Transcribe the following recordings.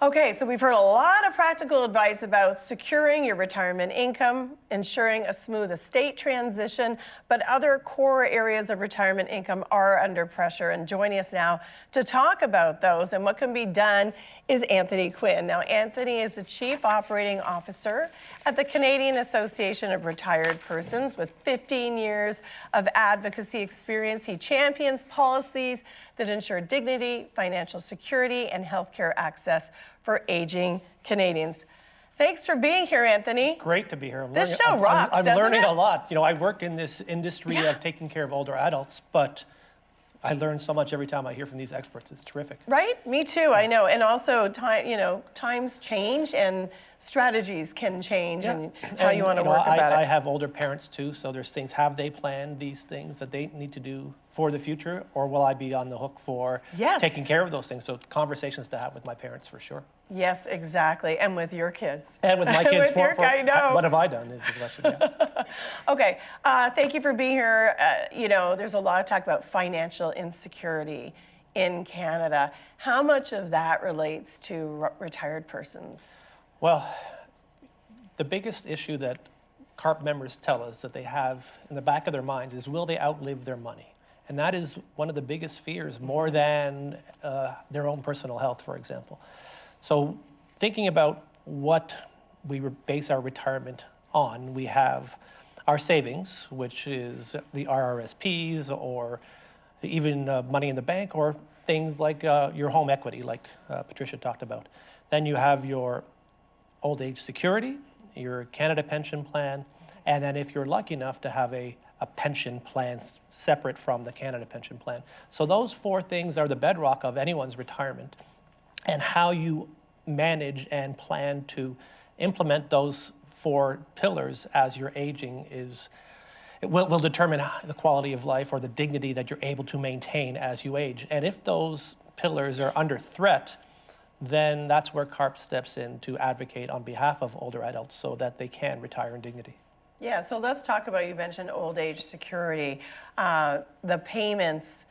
Okay, so we've heard a lot of practical advice about securing your retirement income, ensuring a smooth estate transition, but other core areas of retirement income are under pressure. And joining us now to talk about those and what can be done is Anthony Quinn. Now, Anthony is the Chief Operating Officer at the Canadian Association of Retired Persons with 15 years of advocacy experience. He champions policies that ensure dignity, financial security, and healthcare access for aging Canadians. Thanks for being here, Anthony. Great to be here. This show rocks, I'm doesn't learning it? a lot. You know, I work in this industry of taking care of older adults, but I learn so much every time I hear from these experts. It's terrific. Right? Me too, I know. And also, times change and strategies can change and how you want to work about it. I have older parents too, so there's things, have they planned these things that they need to do for the future, or will I be on the hook for taking care of those things? So conversations to have with my parents for sure. Yes, exactly. And with your kids. And with my kids, I know. What have I done is the question, yeah. Okay, thank you for being here. There's a lot of talk about financial insecurity in Canada. How much of that relates to retired persons? Well, the biggest issue that CARP members tell us that they have in the back of their minds is, will they outlive their money? And that is one of the biggest fears, more than their own personal health, for example. So thinking about what we base our retirement on, we have our savings, which is the RRSPs, or even money in the bank, or things like your home equity, like Patricia talked about. Then you have your old age security, your Canada pension plan, and then if you're lucky enough to have a pension plan separate from the Canada pension plan. So those four things are the bedrock of anyone's retirement. And how you manage and plan to implement those four pillars as you're aging will determine the quality of life or the dignity that you're able to maintain as you age. And if those pillars are under threat, then that's where CARP steps in to advocate on behalf of older adults so that they can retire in dignity. Yeah, so let's talk about, you mentioned old age security. The payments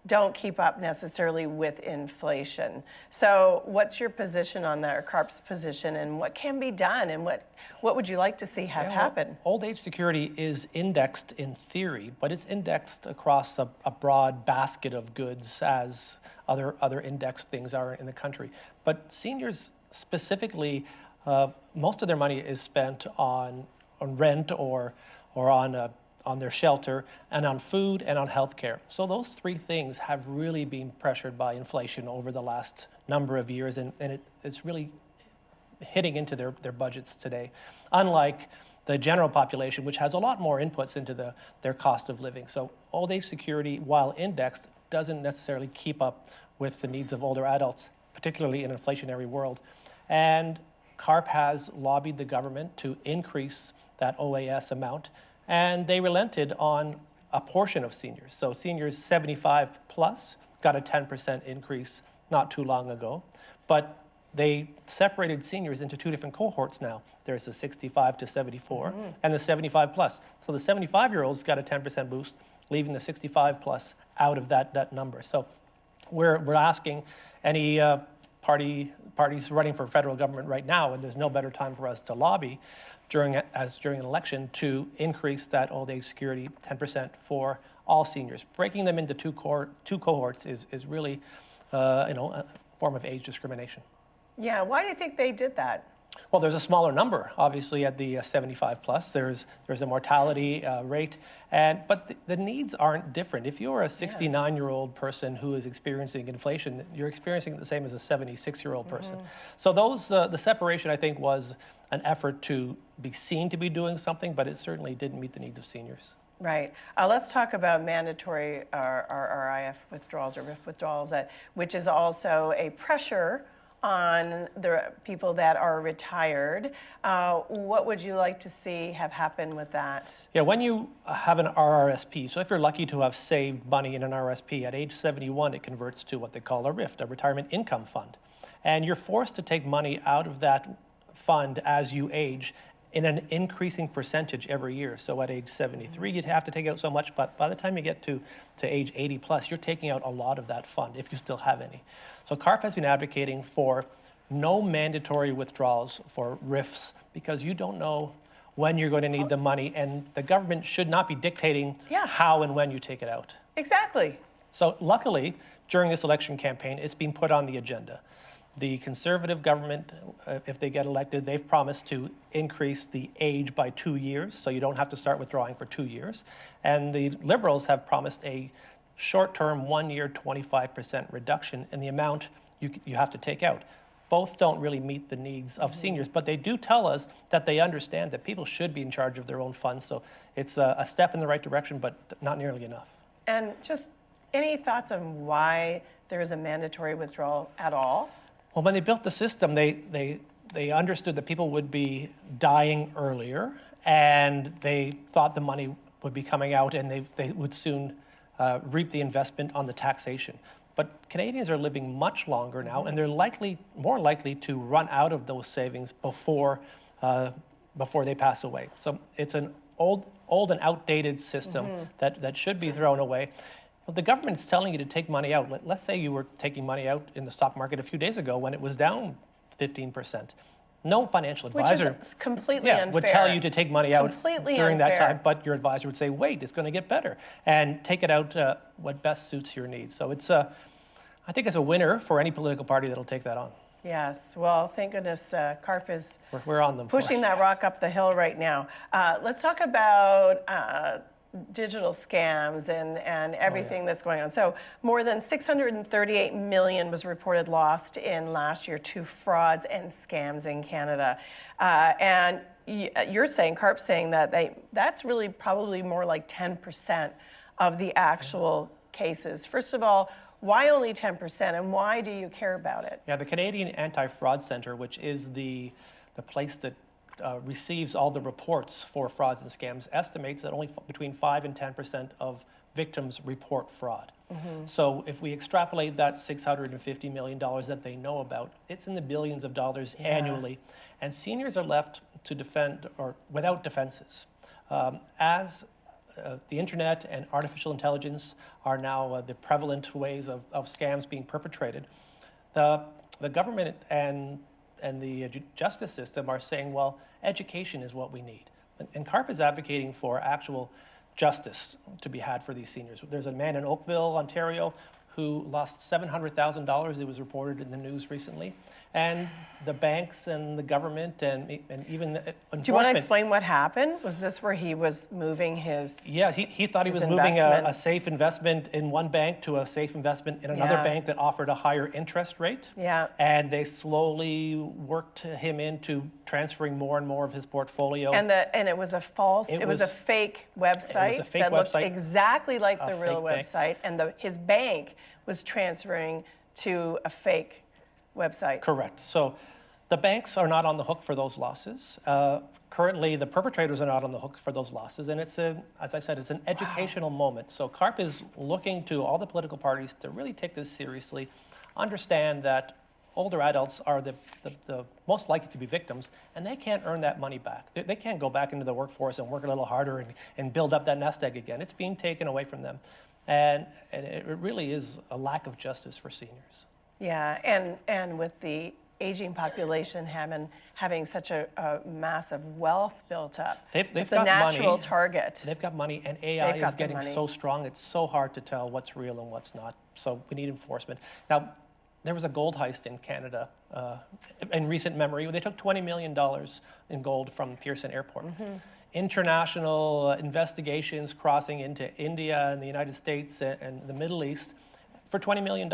don't keep up necessarily with inflation. So what's your position on that, or CARP's position, and what can be done, and what would you like to see happen? Well, old age security is indexed in theory, but it's indexed across a broad basket of goods as other indexed things are in the country. But seniors specifically, most of their money is spent on rent or on their shelter, and on food and on healthcare. So those three things have really been pressured by inflation over the last number of years, and it's really hitting into their budgets today. Unlike the general population, which has a lot more inputs into their cost of living. So old age security, while indexed, doesn't necessarily keep up with the needs of older adults, particularly in an inflationary world. And CARP has lobbied the government to increase that OAS amount, and they relented on a portion of seniors. So seniors 75 plus got a 10% increase not too long ago, but they separated seniors into two different cohorts now. There's the 65 to 74 and the 75 plus. So the 75-year-olds got a 10% boost, leaving the 65 plus out of that number. So we're asking any parties running for federal government right now, and there's no better time for us to lobby during an election to increase that old age security 10% for all seniors. Breaking them into two cohorts is really a form of age discrimination. Yeah, why do you think they did that? Well, there's a smaller number, obviously, at the 75 plus. There's a mortality rate, but the needs aren't different. If you're a 69-year-old person who is experiencing inflation, you're experiencing it the same as a 76-year-old person. So the separation, I think, was an effort to be seen to be doing something, but it certainly didn't meet the needs of seniors. Right. Let's talk about mandatory RIF withdrawals or RIF withdrawals, which is also a pressure on the people that are retired. What would you like to see have happened with that? Yeah, when you have an RRSP, so if you're lucky to have saved money in an RRSP, at age 71, it converts to what they call a RIF, a retirement income fund. And you're forced to take money out of that fund as you age in an increasing percentage every year. So at age 73, you'd have to take out so much, but by the time you get to age 80 plus, you're taking out a lot of that fund if you still have any. So CARP has been advocating for no mandatory withdrawals for RIFs, because you don't know when you're going to need the money, and the government should not be dictating how and when you take it out. Exactly. So luckily, during this election campaign, it's been put on the agenda. The Conservative government, if they get elected, they've promised to increase the age by 2 years, so you don't have to start withdrawing for 2 years. And the Liberals have promised a short-term, 1-year, 25% reduction in the amount you have to take out. Both don't really meet the needs of seniors, but they do tell us that they understand that people should be in charge of their own funds. So it's a step in the right direction, but not nearly enough. And just any thoughts on why there is a mandatory withdrawal at all? Well, when they built the system, they understood that people would be dying earlier, and they thought the money would be coming out, and they would soon reap the investment on the taxation. But Canadians are living much longer now, and they're more likely to run out of those savings before they pass away. So it's an old and outdated system that should be thrown away. The government's telling you to take money out. Let's say you were taking money out in the stock market a few days ago when it was down 15%. No financial advisor Which is completely unfair. would tell you to take money out during that unfair. time, but your advisor would say, wait, it's going to get better, and take it out what best suits your needs. So I think it's a winner for any political party that'll take that on. Yes, well, thank goodness CARP is We're on them pushing that rock up the hill right now. Let's talk about digital scams and everything that's going on. So more than $638 million was reported lost in last year to frauds and scams in Canada. And you're saying, CARP's saying that that's really probably more like 10% of the actual cases. First of all, why only 10%, and why do you care about it? Yeah, the Canadian Anti-Fraud Centre, which is the place that receives all the reports for frauds and scams, estimates that only between 5 and 10% of victims report fraud. So if we extrapolate that $650 million that they know about, it's in the billions of dollars annually, and seniors are left to defend or without defenses. As the internet and artificial intelligence are now the prevalent ways of scams being perpetrated, the government and the justice system are saying, well, education is what we need. And CARP is advocating for actual justice to be had for these seniors. There's a man in Oakville, Ontario, who lost $700,000. It was reported in the news recently. And the banks and the government and even enforcement. Do you want to explain what happened? Was this where he was moving his Yeah, he thought he was moving a safe investment in one bank to a safe investment in another bank that offered a higher interest rate. Yeah. And they slowly worked him into transferring more and more of his portfolio. And it was a false, it was a fake website. It was a fake that website, looked exactly like the real fake website. bank. And his bank was transferring to a fake website. Correct. So the banks are not on the hook for those losses. Currently, the perpetrators are not on the hook for those losses. And it's, as I said, it's an educational moment. So CARP is looking to all the political parties to really take this seriously, understand that older adults are the most likely to be victims, and they can't earn that money back. They can't go back into the workforce and work a little harder and build up that nest egg again. It's being taken away from them. And it really is a lack of justice for seniors. Yeah, and with the aging population having such a massive wealth built up, it's a natural target. They've got money, and AI is getting so strong, it's so hard to tell what's real and what's not. So we need enforcement. Now, there was a gold heist in Canada in recent memory. They took $20 million in gold from Pearson Airport. International investigations crossing into India and the United States and the Middle East for $20 million.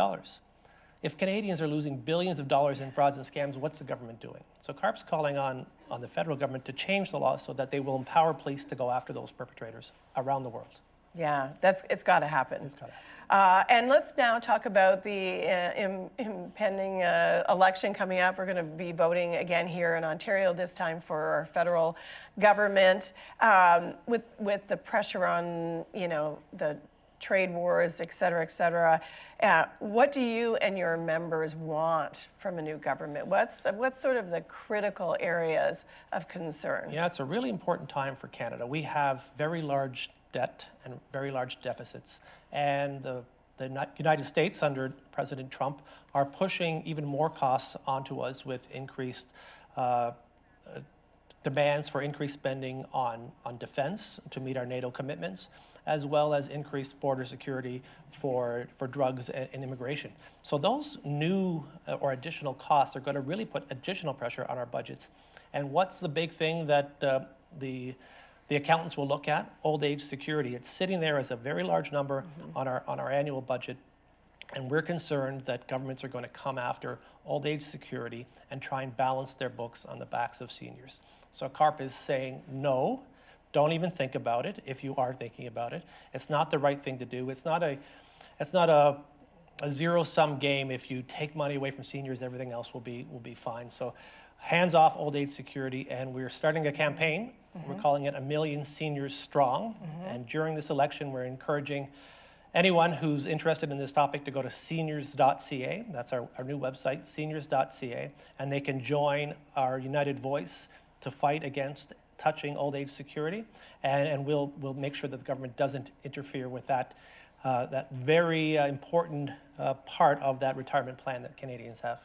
If Canadians are losing billions of dollars in frauds and scams, what's the government doing? So CARP's calling on the federal government to change the law so that they will empower police to go after those perpetrators around the world. Yeah, it's got to happen. It's got to happen. And let's now talk about the impending election coming up. We're going to be voting again here in Ontario, this time for our federal government. With the pressure on, the trade wars, et cetera, what do you and your members want from a new government? What's sort of the critical areas of concern? Yeah, it's a really important time for Canada. We have very large debt and very large deficits, and the the United States under President Trump are pushing even more costs onto us with increased demands for increased spending on defense to meet our NATO commitments, as well as increased border security for drugs and immigration. So those new or additional costs are going to really put additional pressure on our budgets. And what's the big thing that the accountants will look at? Old age security. It's sitting there as a very large number on our annual budget. And we're concerned that governments are going to come after old age security and try and balance their books on the backs of seniors. So CARP is saying, no, don't even think about it if you are thinking about it. It's not the right thing to do. It's not a zero-sum game. If you take money away from seniors, everything else will be fine. So hands off old age security, and we're starting a campaign. We're calling it 1 Million Seniors Strong. And during this election, we're encouraging anyone who's interested in this topic to go to seniors.ca. That's our new website, seniors.ca, and they can join our united voice to fight against touching old age security, and we'll make sure that the government doesn't interfere with that very important part of that retirement plan that Canadians have.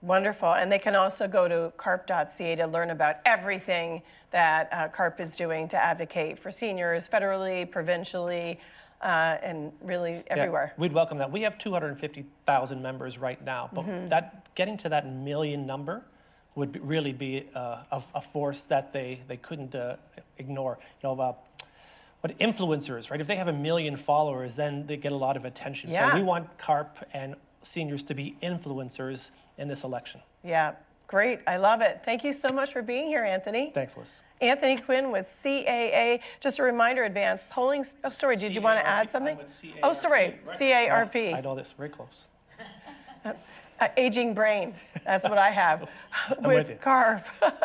Wonderful. And they can also go to carp.ca to learn about everything that CARP is doing to advocate for seniors federally, provincially, and really everywhere. Yeah, we'd welcome that. We have 250,000 members right now, but getting to that million number would really be a force that they couldn't ignore. But influencers, right? If they have 1 million followers, then they get a lot of attention. Yeah. So we want CARP and seniors to be influencers in this election. Yeah, great. I love it. Thank you so much for being here, Anthony. Thanks, Liz. Anthony Quinn with CAA. Just a reminder, advanced polling. Oh, sorry, did you want to add something? I'm with CARP. Oh, sorry, CARP. Oh, I know this, very close. Aging brain, that's what I have with you. CARP. But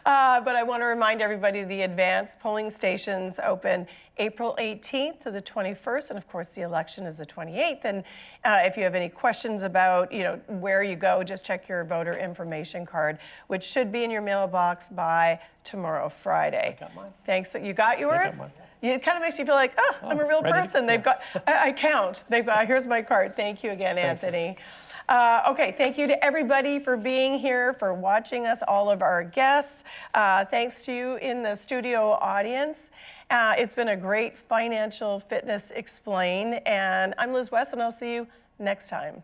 I want to remind everybody the advanced polling stations open April 18th to the 21st, and of course the election is the 28th. And if you have any questions about where you go, just check your voter information card, which should be in your mailbox by tomorrow, Friday. I got mine. Thanks. You got yours? mine. It kind of makes you feel like, I'm a real person. They've got, I count. They've got, here's my card. Thank you again, Anthony. Okay, thank you to everybody for being here, for watching us, all of our guests. Thanks to you in the studio audience. It's been a great Financial Fitness Explain, and I'm Liz West, and I'll see you next time.